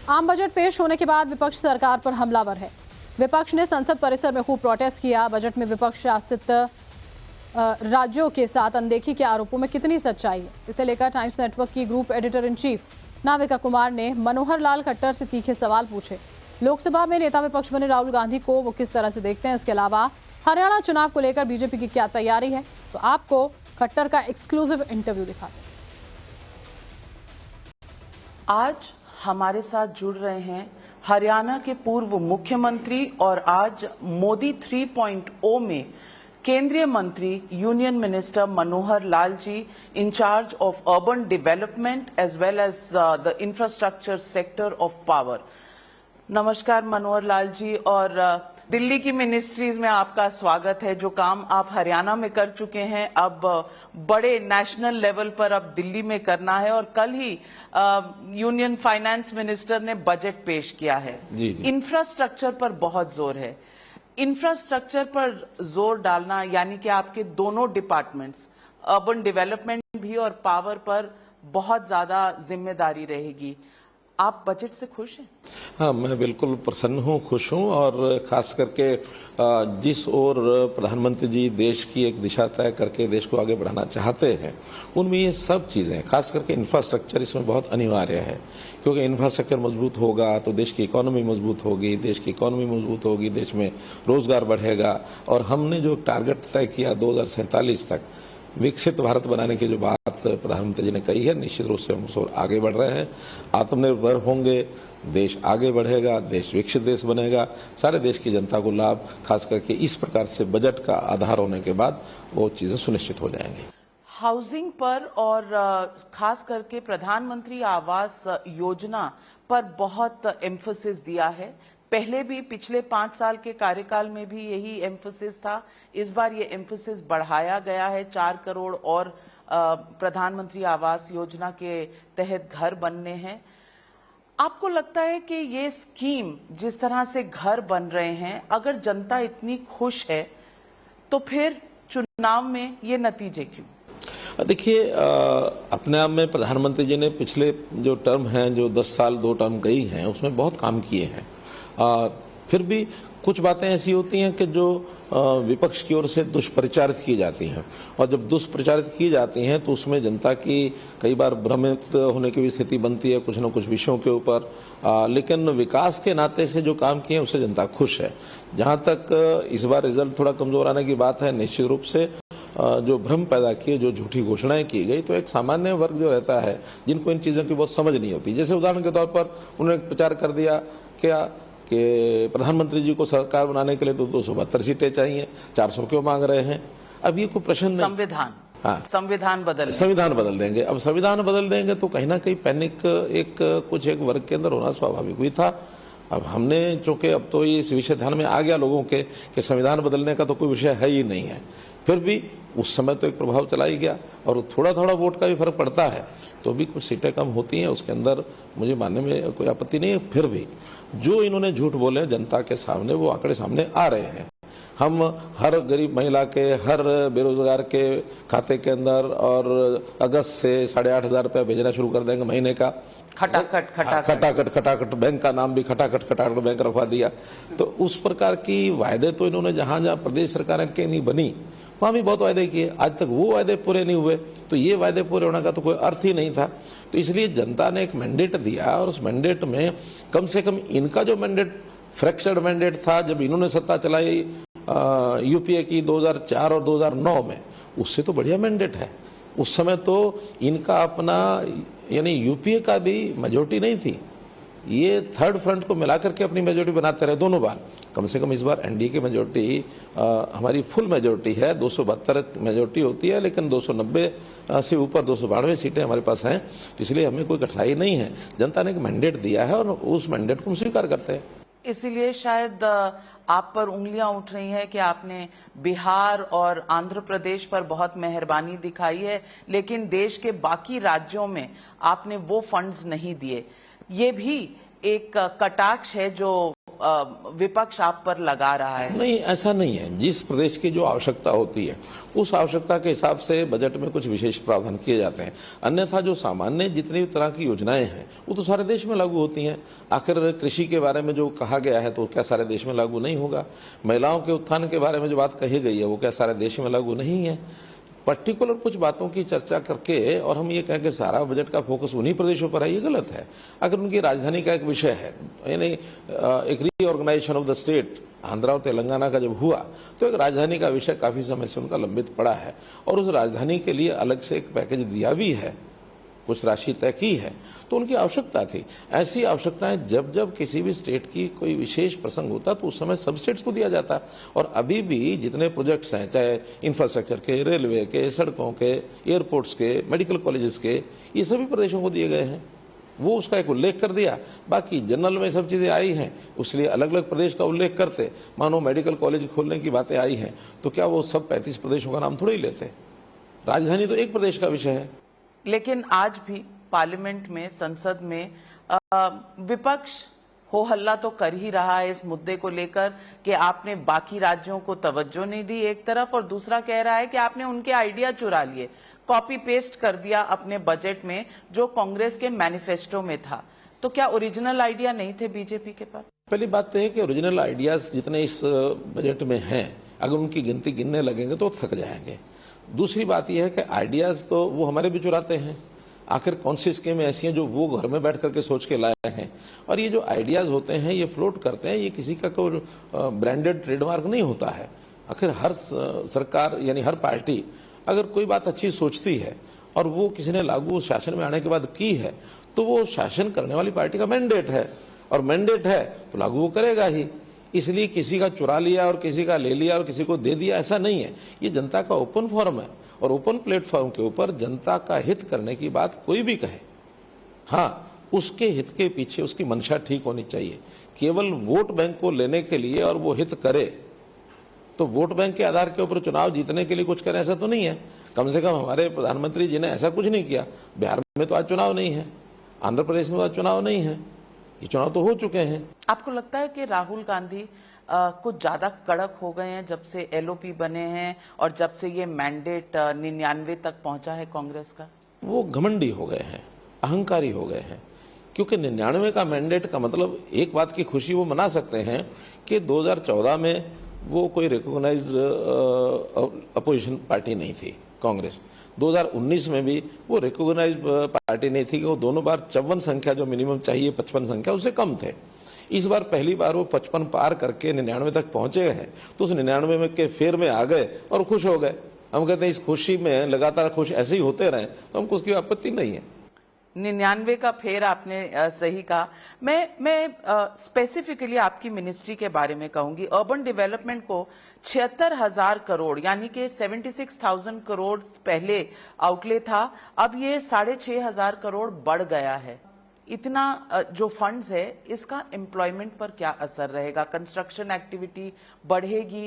आम बजट पेश होने के बाद विपक्ष सरकार पर हमलावर है। विपक्ष ने संसद परिसर में खूब प्रोटेस्ट किया। बजट में विपक्ष शासित राज्यों के साथ अनदेखी के आरोपों में कितनी सच्चाई है, इसे लेकर टाइम्स नेटवर्क की group editor in chief Navika Kumar ने मनोहर लाल खट्टर से तीखे सवाल पूछे। लोकसभा में नेता विपक्ष बने राहुल गांधी को वो किस तरह से देखते हैं, इसके अलावा हरियाणा चुनाव को लेकर बीजेपी की क्या तैयारी है, तो आपको खट्टर का एक्सक्लूसिव इंटरव्यू दिखाते हैं। आज हमारे साथ जुड़ रहे हैं हरियाणा के पूर्व मुख्यमंत्री और आज मोदी 3.0 में केंद्रीय मंत्री union minister Manohar Lal ji, incharge of urban development as well as the infrastructure sector of power. नमस्कार मनोहर लाल जी, और दिल्ली की मिनिस्ट्रीज में आपका स्वागत है। जो काम आप हरियाणा में कर चुके हैं अब बड़े नेशनल लेवल पर अब दिल्ली में करना है, और कल ही यूनियन फाइनेंस मिनिस्टर ने बजट पेश किया है। जी। इंफ्रास्ट्रक्चर पर बहुत जोर है। इंफ्रास्ट्रक्चर पर जोर डालना यानी कि आपके दोनों डिपार्टमेंट्स, अर्बन डेवलपमेंट भी और पावर पर बहुत ज्यादा जिम्मेदारी रहेगी। आप बजट से खुश हैं? हाँ, मैं बिल्कुल प्रसन्न हूँ, खुश हूँ, और खास करके जिस ओर प्रधानमंत्री जी देश की एक दिशा तय करके देश को आगे बढ़ाना चाहते हैं, उनमें ये सब चीज़ें, खास करके इंफ्रास्ट्रक्चर इसमें बहुत अनिवार्य है। क्योंकि इंफ्रास्ट्रक्चर मजबूत होगा तो देश की इकोनॉमी मजबूत होगी, देश की इकोनॉमी मजबूत होगी, देश में रोजगार बढ़ेगा। और हमने जो टारगेट तय किया 2047 तक विकसित भारत बनाने की जो बात प्रधानमंत्री जी ने कही है, निश्चित रूप से हम उस ओर आगे बढ़ रहे हैं। आत्मनिर्भर होंगे, देश आगे बढ़ेगा, देश विकसित देश बनेगा, सारे देश की जनता को लाभ, खास करके इस प्रकार से बजट का आधार होने के बाद वो चीजें सुनिश्चित हो जाएंगी। हाउसिंग पर और खास करके प्रधानमंत्री आवास योजना पर बहुत एम्फोसिस दिया है। पहले भी पिछले 5 साल के कार्यकाल में भी यही एम्फोसिस था। इस बार ये एम्फोसिस बढ़ाया गया है। 4 करोड़ और प्रधानमंत्री आवास योजना के तहत घर बनने हैं। आपको लगता है कि ये स्कीम जिस तरह से घर बन रहे हैं, अगर जनता इतनी खुश है तो फिर चुनाव में ये नतीजे क्यों? देखिए, अपने आप में प्रधानमंत्री जी ने पिछले जो टर्म हैं, जो 10 साल 2 टर्म गई हैं, उसमें बहुत काम किए हैं। फिर भी कुछ बातें ऐसी होती हैं कि जो विपक्ष की ओर से दुष्प्रचारित की जाती हैं, और जब दुष्प्रचारित की जाती हैं तो उसमें जनता की कई बार भ्रमित होने की भी स्थिति बनती है कुछ न कुछ विषयों के ऊपर। लेकिन विकास के नाते से जो काम किए उससे जनता खुश है। जहाँ तक इस बार रिजल्ट थोड़ा कमजोर आने की बात है, निश्चित रूप से जो भ्रम पैदा किए, जो झूठी घोषणाएं की गई, तो एक सामान्य वर्ग जो रहता है जिनको इन चीज़ों की बहुत समझ नहीं होती। जैसे उदाहरण के तौर पर उन्होंने प्रचार कर दिया क्या कि प्रधानमंत्री जी को सरकार बनाने के लिए तो 272 सीटें चाहिए, 400 क्यों मांग रहे हैं? अब ये कोई प्रश्न नहीं। संविधान बदल देंगे। अब संविधान बदल देंगे तो कहीं ना कहीं पैनिक एक वर्ग के अंदर होना स्वाभाविक भी था। अब हमने चूंकि अब तो इस विषय ध्यान में आ गया लोगों के कि संविधान बदलने का तो कोई विषय है ही नहीं है, फिर भी उस समय तो एक प्रभाव चला ही गया, और थोड़ा थोड़ा वोट का भी फर्क पड़ता है तो भी कुछ सीटें कम होती हैं, उसके अंदर मुझे मानने में कोई आपत्ति नहीं है। फिर भी जो इन्होंने झूठ बोले जनता के सामने, वो आंकड़े सामने आ रहे हैं। हम हर गरीब महिला के, हर बेरोजगार के खाते के अंदर और अगस्त से 8,500 रुपया भेजना शुरू कर देंगे महीने का। खटाखट बैंक का नाम भी खटाखट बैंक रखवा दिया। तो उस प्रकार की वायदे तो इन्होंने जहां जहां प्रदेश सरकार के नहीं बनी वहां भी बहुत वायदे किए, आज तक वो वायदे पूरे नहीं हुए, तो ये वायदे पूरे होने का तो कोई अर्थ ही नहीं था। तो इसलिए जनता ने एक मैंडेट दिया, और उस मैंडेट में कम से कम इनका जो मैंडेट फ्रैक्चर्ड मैंडेट था जब इन्होंने सत्ता चलाई यूपीए की 2004 और 2009 में, उससे तो बढ़िया मैंडेट है। उस समय तो इनका अपना यानी यूपीए का भी मेजोरिटी नहीं थी, ये थर्ड फ्रंट को मिलाकर के अपनी मेजोरिटी बनाते रहे दोनों बार। कम से कम इस बार एनडीए की मेजोरिटी हमारी फुल मेजोरिटी है, 272 मेजोरिटी होती है, लेकिन 290 से ऊपर 292 सीटें हमारे पास हैं, तो इसलिए हमें कोई कठिनाई नहीं है। जनता ने एक मैंडेट दिया है और उस मैंडेट को हम स्वीकार करते हैं। इसीलिए शायद आप पर उंगलियां उठ रही हैं कि आपने बिहार और आंध्र प्रदेश पर बहुत मेहरबानी दिखाई है, लेकिन देश के बाकी राज्यों में आपने वो फंड्स नहीं दिए। ये भी एक कटाक्ष है जो विपक्ष आप पर लगा रहा है? नहीं, ऐसा नहीं है। जिस प्रदेश की जो आवश्यकता होती है उस आवश्यकता के हिसाब से बजट में कुछ विशेष प्रावधान किए जाते हैं। अन्यथा जो सामान्य जितनी भी तरह की योजनाएं हैं वो तो सारे देश में लागू होती हैं। आखिर कृषि के बारे में जो कहा गया है तो क्या सारे देश में लागू नहीं होगा? महिलाओं के उत्थान के बारे में जो बात कही गई है वो क्या सारे देश में लागू नहीं है? पर्टिकुलर कुछ बातों की चर्चा करके और हम ये कहें कि सारा बजट का फोकस उन्हीं प्रदेशों पर है, ये गलत है। अगर उनकी राजधानी का एक विषय है, यानी एक reorganisation of the state, Andhra और तेलंगाना का जब हुआ तो एक राजधानी का विषय काफी समय से उनका लंबित पड़ा है और उस राजधानी के लिए अलग से एक पैकेज दिया भी है, कुछ राशि तय की है, तो उनकी आवश्यकता थी। ऐसी आवश्यकताएं जब जब किसी भी स्टेट की कोई विशेष प्रसंग होता तो उस समय सब स्टेट्स को दिया जाता। और अभी भी जितने प्रोजेक्ट्स हैं, चाहे इंफ्रास्ट्रक्चर के, रेलवे के, सड़कों के, एयरपोर्ट्स के, मेडिकल कॉलेजेस के, ये सभी प्रदेशों को दिए गए हैं। वो उसका एक उल्लेख कर दिया, बाकी जनरल में सब चीजें आई हैं, उसलिए अलग अलग प्रदेश का उल्लेख करते। मानो मेडिकल कॉलेज खोलने की बातें आई हैं तो क्या वो सब 35 प्रदेशों का नाम थोड़ा ही लेते? राजधानी तो एक प्रदेश का विषय है। लेकिन आज भी पार्लियामेंट में, संसद में विपक्ष हो हल्ला तो कर ही रहा है इस मुद्दे को लेकर कि आपने बाकी राज्यों को तवज्जो नहीं दी एक तरफ, और दूसरा कह रहा है कि आपने उनके आइडिया चुरा लिए, कॉपी पेस्ट कर दिया अपने बजट में जो कांग्रेस के मैनिफेस्टो में था। तो क्या ओरिजिनल आइडिया नहीं थे बीजेपी के पास? पहली बात तो है कि ओरिजिनल आइडियाज जितने इस बजट में हैं, अगर उनकी गिनती गिनने लगेंगे तो थक जाएंगे। दूसरी बात यह है कि आइडियाज तो वो हमारे भी चुराते हैं। आखिर कौन सी स्कीमें ऐसी हैं जो वो घर में बैठ करके सोच के लाए हैं? और ये जो आइडियाज होते हैं ये फ्लोट करते हैं, ये किसी का कोई ब्रांडेड ट्रेडमार्क नहीं होता है। आखिर हर सरकार यानी हर पार्टी अगर कोई बात अच्छी सोचती है और वो किसी ने लागू शासन में आने के बाद की है तो वो शासन करने वाली पार्टी का मैंडेट है, और मैंडेट है तो लागू वो करेगा ही। इसलिए किसी का चुरा लिया और किसी का ले लिया और किसी को दे दिया, ऐसा नहीं है। ये जनता का ओपन फोरम है और ओपन प्लेटफॉर्म के ऊपर जनता का हित करने की बात कोई भी कहे, हाँ, उसके हित के पीछे उसकी मंशा ठीक होनी चाहिए। केवल वोट बैंक को लेने के लिए और वो हित करे तो वोट बैंक के आधार के ऊपर चुनाव जीतने के लिए कुछ करें, ऐसा तो नहीं है। कम से कम हमारे प्रधानमंत्री जी ने ऐसा कुछ नहीं किया। बिहार में तो आज चुनाव नहीं है, आंध्र प्रदेश में आज चुनाव नहीं है, ये चुनाव तो हो चुके हैं। आपको लगता है कि राहुल गांधी कुछ ज्यादा कड़क हो गए हैं जब से एलओपी बने हैं और जब से ये मैंडेट 99 तक पहुंचा है कांग्रेस का? वो घमंडी हो गए हैं, अहंकारी हो गए हैं, क्योंकि 99 का मैंडेट का मतलब एक बात की खुशी वो मना सकते हैं कि 2014 में वो कोई रिकॉग्नाइज्ड अपोजिशन पार्टी नहीं थी कांग्रेस। 2019 में भी वो रिकॉग्नाइज्ड पार्टी नहीं थी कि वो दोनों बार 54 संख्या जो मिनिमम चाहिए 55 संख्या उससे कम थे। इस बार पहली बार वो 55 पार करके 99 तक पहुंचे हैं, तो उस 99 में के फेर में आ गए और खुश हो गए। हम कहते हैं इस खुशी में लगातार खुश ऐसे ही होते रहे तो हमको उसकी आपत्ति नहीं है। 99 का फेर आपने सही कहा। मैं स्पेसिफिकली आपकी मिनिस्ट्री के बारे में कहूंगी। अर्बन डेवलपमेंट को 76,000 करोड़ यानी कि 76,000 करोड़ पहले आउटले था, अब ये 6,500 करोड़ बढ़ गया है। इतना जो फंड्स है इसका एम्प्लॉयमेंट पर क्या असर रहेगा? कंस्ट्रक्शन एक्टिविटी बढ़ेगी?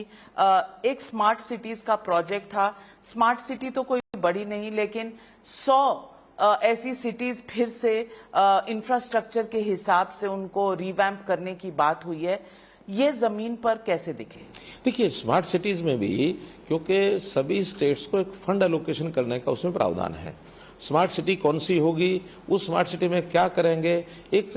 एक स्मार्ट सिटीज का प्रोजेक्ट था, स्मार्ट सिटी तो कोई बड़ी नहीं लेकिन 100 ऐसी सिटीज फिर से इंफ्रास्ट्रक्चर के हिसाब से उनको रिवैम्प करने की बात हुई है, ये जमीन पर कैसे दिखे? देखिए, स्मार्ट सिटीज में भी क्योंकि सभी स्टेट्स को एक फंड एलोकेशन करने का उसमें प्रावधान है। स्मार्ट सिटी कौन सी होगी, उस स्मार्ट सिटी में क्या करेंगे, एक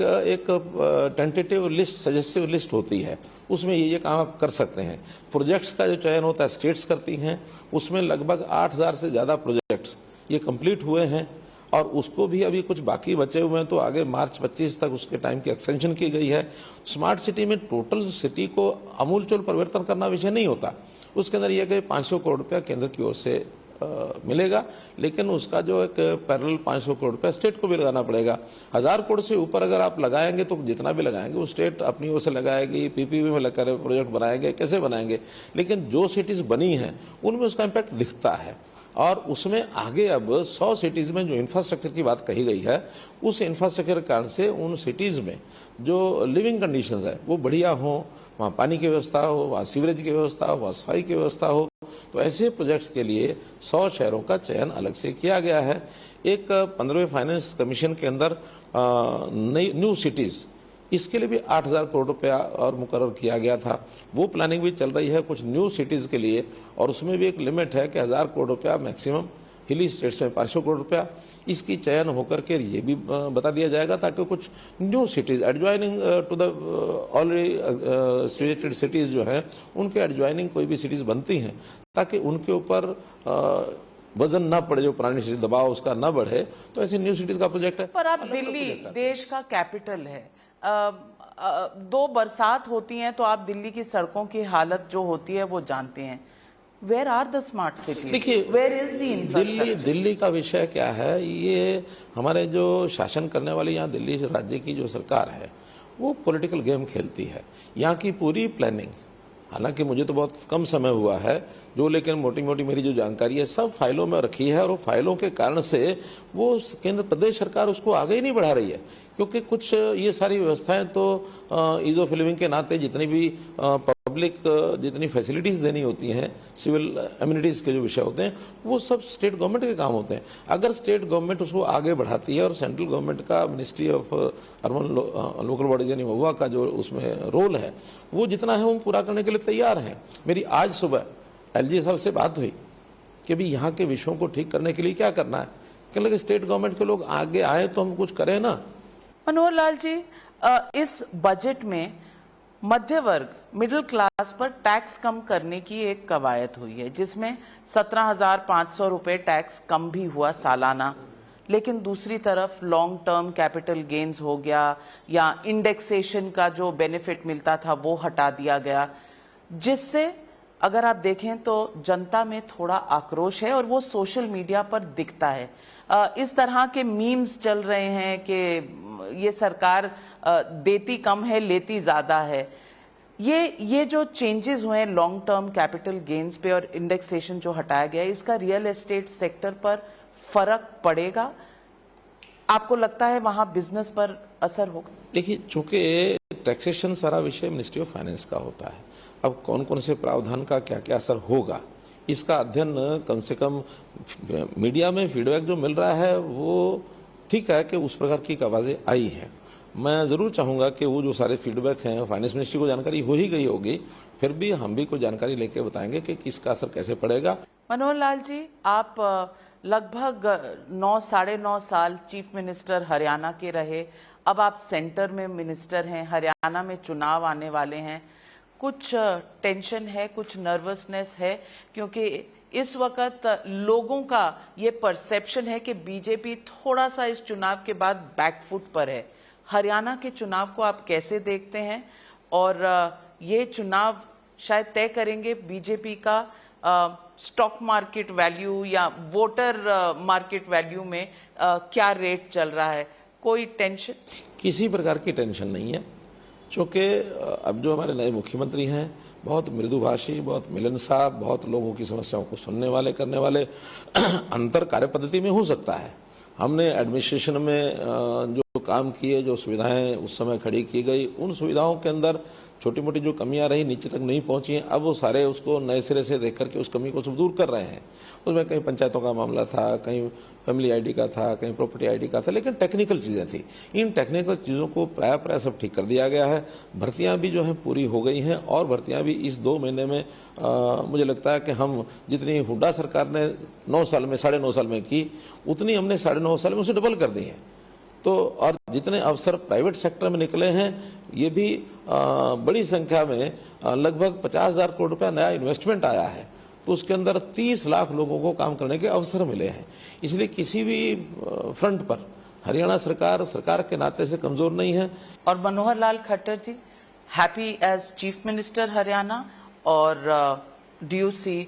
टेंटेटिव लिस्ट, सजेस्टिव लिस्ट होती है, उसमें ये काम आप कर सकते हैं। प्रोजेक्ट्स का जो चयन होता है स्टेट्स करती हैं, उसमें लगभग 8,000 से ज़्यादा प्रोजेक्ट्स ये कंप्लीट हुए हैं और उसको भी अभी कुछ बाकी बचे हुए हैं, तो आगे मार्च 25 तक उसके टाइम की एक्सटेंशन की गई है। स्मार्ट सिटी में टोटल सिटी को अमूलचूल परिवर्तन करना विषय नहीं होता, उसके अंदर यह कि 500 करोड़ रुपया केंद्र की ओर से मिलेगा, लेकिन उसका जो एक पैरेलल 500 करोड़ रुपया स्टेट को भी लगाना पड़ेगा। 1000 करोड़ से ऊपर अगर आप लगाएंगे तो जितना भी लगाएंगे वो स्टेट अपनी ओर से लगाएगी, पीपीपी में लगाकर प्रोजेक्ट बनाएंगे, कैसे बनाएंगे, लेकिन जो सिटीज बनी हैं उनमें उसका इम्पैक्ट दिखता है। और उसमें आगे अब 100 सिटीज में जो इंफ्रास्ट्रक्चर की बात कही गई है, उस इंफ्रास्ट्रक्चर के कारण से उन सिटीज में जो लिविंग कंडीशंस है वो बढ़िया हो, वहाँ पानी की व्यवस्था हो, वहाँ सीवरेज की व्यवस्था हो, वहाँ सफाई की व्यवस्था हो, तो ऐसे प्रोजेक्ट्स के लिए 100 शहरों का चयन अलग से किया गया है। एक 15वें फाइनेंस कमीशन के अंदर न्यू सिटीज इसके लिए भी 8,000 करोड़ रुपया और मुकर्रर किया गया था। वो प्लानिंग भी चल रही है कुछ न्यू सिटीज़ के लिए, और उसमें भी एक लिमिट है कि 1,000 करोड़ रुपया मैक्सिमम, हिली स्टेट्स में 500 करोड़ रुपया, इसकी चयन होकर के ये भी बता दिया जाएगा ताकि कुछ new cities adjoining to the already situated cities जो हैं उनके एडजॉइनिंग कोई भी सिटीज़ बनती हैं ताकि उनके ऊपर वजन ना पड़े, जो पुरानी सिटी दबाव उसका ना बढ़े, तो ऐसे न्यू सिटीज़ का प्रोजेक्ट है। पर अब दिल्ली देश का कैपिटल है, दो बरसात होती हैं तो आप दिल्ली की सड़कों की हालत जो होती है वो जानते हैं। Where are the smart city? देखिए, where is the infrastructure? Delhi का विषय क्या है, ये हमारे जो शासन करने वाली यहाँ दिल्ली राज्य की जो सरकार है वो पॉलिटिकल गेम खेलती है। यहाँ की पूरी प्लानिंग, हालांकि मुझे तो बहुत कम समय हुआ है जो, लेकिन मोटी मोटी मेरी जो जानकारी है सब फाइलों में रखी है, और वो फाइलों के कारण से वो केंद्र प्रदेश सरकार उसको आगे ही नहीं बढ़ा रही है, क्योंकि कुछ ये सारी व्यवस्थाएं तो ईज ऑफ लिविंग के नाते जितनी भी पब्लिक जितनी फैसिलिटीज़ देनी होती हैं, सिविल एमिनिटीज़ के जो विषय होते हैं, वो सब स्टेट गवर्नमेंट के काम होते हैं। अगर स्टेट गवर्नमेंट उसको आगे बढ़ाती है और सेंट्रल गवर्नमेंट का ministry of urban local bodies यानी महुआ का जो उसमें रोल है वो जितना है वो पूरा करने के लिए तैयार हैं। मेरी आज सुबह एलजी साहब से बात हुई कि भी यहाँ के विषयों को ठीक करने के लिए क्या करना है, कहने लगे स्टेट गवर्नमेंट के लोग आगे आए तो हम कुछ करें ना। मनोहर लाल जी, इस बजट में मध्य वर्ग मिडिल क्लास पर टैक्स कम करने की एक कवायद हुई है, जिसमें 17,500 रुपए टैक्स कम भी हुआ सालाना, लेकिन दूसरी तरफ लॉन्ग टर्म कैपिटल गेन्स हो गया या इंडेक्सेशन का जो बेनिफिट मिलता था वो हटा दिया गया, जिससे अगर आप देखें तो जनता में थोड़ा आक्रोश है और वो सोशल मीडिया पर दिखता है। इस तरह के मीम्स चल रहे हैं कि ये सरकार देती कम है लेती ज्यादा है। ये जो चेंजेस हुए हैं लॉन्ग टर्म कैपिटल गेन्स पे और इंडेक्सेशन जो हटाया गया है, इसका रियल एस्टेट सेक्टर पर फर्क पड़ेगा? आपको लगता है वहां बिजनेस पर असर होगा? देखिए, चूंकि टैक्सेशन सारा विषय मिनिस्ट्री ऑफ फाइनेंस का होता है, अब कौन कौन से प्रावधान का क्या क्या असर होगा इसका अध्ययन कम से कम मीडिया में फीडबैक जो मिल रहा है वो ठीक है कि उस प्रकार की आवाज़ें आई हैं। मैं ज़रूर चाहूँगा कि वो जो सारे फीडबैक हैं फाइनेंस मिनिस्ट्री को जानकारी हो ही गई होगी, फिर भी हम भी कोई जानकारी लेके बताएंगे कि किसका असर कैसे पड़ेगा। मनोहर लाल जी, आप लगभग 9 साढ़े 9 साल चीफ मिनिस्टर हरियाणा के रहे, अब आप सेंटर में मिनिस्टर हैं, हरियाणा में चुनाव आने वाले हैं, कुछ टेंशन है, कुछ नर्वसनेस है? क्योंकि इस वक्त लोगों का ये परसेप्शन है कि बीजेपी थोड़ा सा इस चुनाव के बाद बैकफुट पर है। हरियाणा के चुनाव को आप कैसे देखते हैं, और ये चुनाव शायद तय करेंगे बीजेपी का स्टॉक मार्केट वैल्यू या वोटर मार्केट वैल्यू में क्या रेट चल रहा है? कोई टेंशन? किसी प्रकार की टेंशन नहीं है, क्योंकि अब जो हमारे नए मुख्यमंत्री हैं बहुत मृदुभाषी, बहुत मिलनसार, बहुत लोगों की समस्याओं को सुनने वाले, करने वाले। अंतर कार्य पद्धति में हो सकता है, हमने एडमिनिस्ट्रेशन में जो काम किए, जो सुविधाएं उस समय खड़ी की गई, उन सुविधाओं के अंदर छोटी मोटी जो कमियां रही नीचे तक नहीं पहुंची हैं, अब वो सारे उसको नए सिरे से देख करके उस कमी को सब दूर कर रहे हैं। उसमें कहीं पंचायतों का मामला था, कहीं फैमिली आईडी का था, कहीं प्रॉपर्टी आईडी का था, लेकिन टेक्निकल चीज़ें थी। इन टेक्निकल चीज़ों को प्राय सब ठीक कर दिया गया है। भर्तियां भी जो हैं पूरी हो गई हैं, और भर्तियां भी इस 2 महीने में मुझे लगता है कि हम जितनी हुड्डा सरकार ने 9 साल में 9.5 साल में की, उतनी हमने 9.5 साल में उसे डबल कर दी है। तो और जितने अवसर प्राइवेट सेक्टर में निकले हैं, ये भी बड़ी संख्या में लगभग 50,000 करोड़ रुपया नया इन्वेस्टमेंट आया है, तो उसके अंदर 30 लाख लोगों को काम करने के अवसर मिले हैं। इसलिए किसी भी फ्रंट पर हरियाणा सरकार के नाते से कमजोर नहीं है। और Manohar Lal Khattar ji, happy as chief minister Haryana, और do you see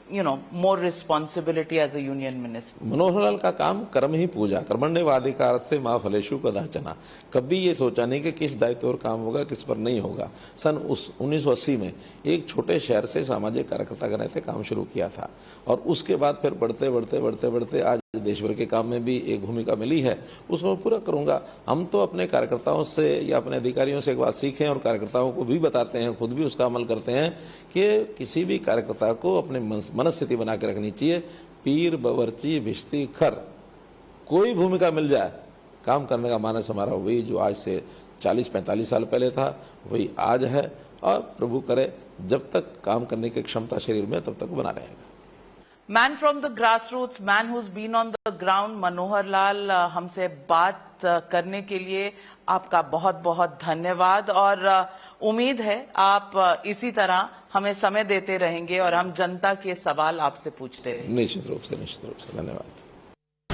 more responsibility as a union minister? Manohar Lal का काम कर्म ही पूजा, कर्मण्येवाधिकार से माँ फलेषु कदाचन। कभी ये सोचा नहीं कि किस दायित्व और काम होगा, किस पर नहीं होगा। सन 1980 में एक छोटे शहर से सामाजिक कार्यकर्ता के नाते काम शुरू किया था, और उसके बाद फिर बढ़ते आज देश भर के काम में भी एक भूमिका मिली है, उसको मैं पूरा करूंगा। हम तो अपने कार्यकर्ताओं से या अपने अधिकारियों से एक बात सीखें, और कार्यकर्ताओं को भी बताते हैं, खुद भी उसका अमल करते हैं कि किसी भी कार्यकर्ता को अपने मनस्थिति बना के रखनी चाहिए। पीर बवर्ची भिश्ती खर, कोई भूमिका मिल जाए, काम करने का मानस हमारा वही जो आज से 40-45 साल पहले था वही आज है, और प्रभु करे जब तक काम करने की क्षमता शरीर में तब तक बना रहेगा। Man from the grass roots, man who's been on the ground, Manohar Lal, हमसे बात करने के लिए आपका बहुत बहुत धन्यवाद। और उम्मीद है आप इसी तरह हमें समय देते रहेंगे और हम जनता के सवाल आपसे पूछते रहेंगे। निश्चित रूप से धन्यवाद।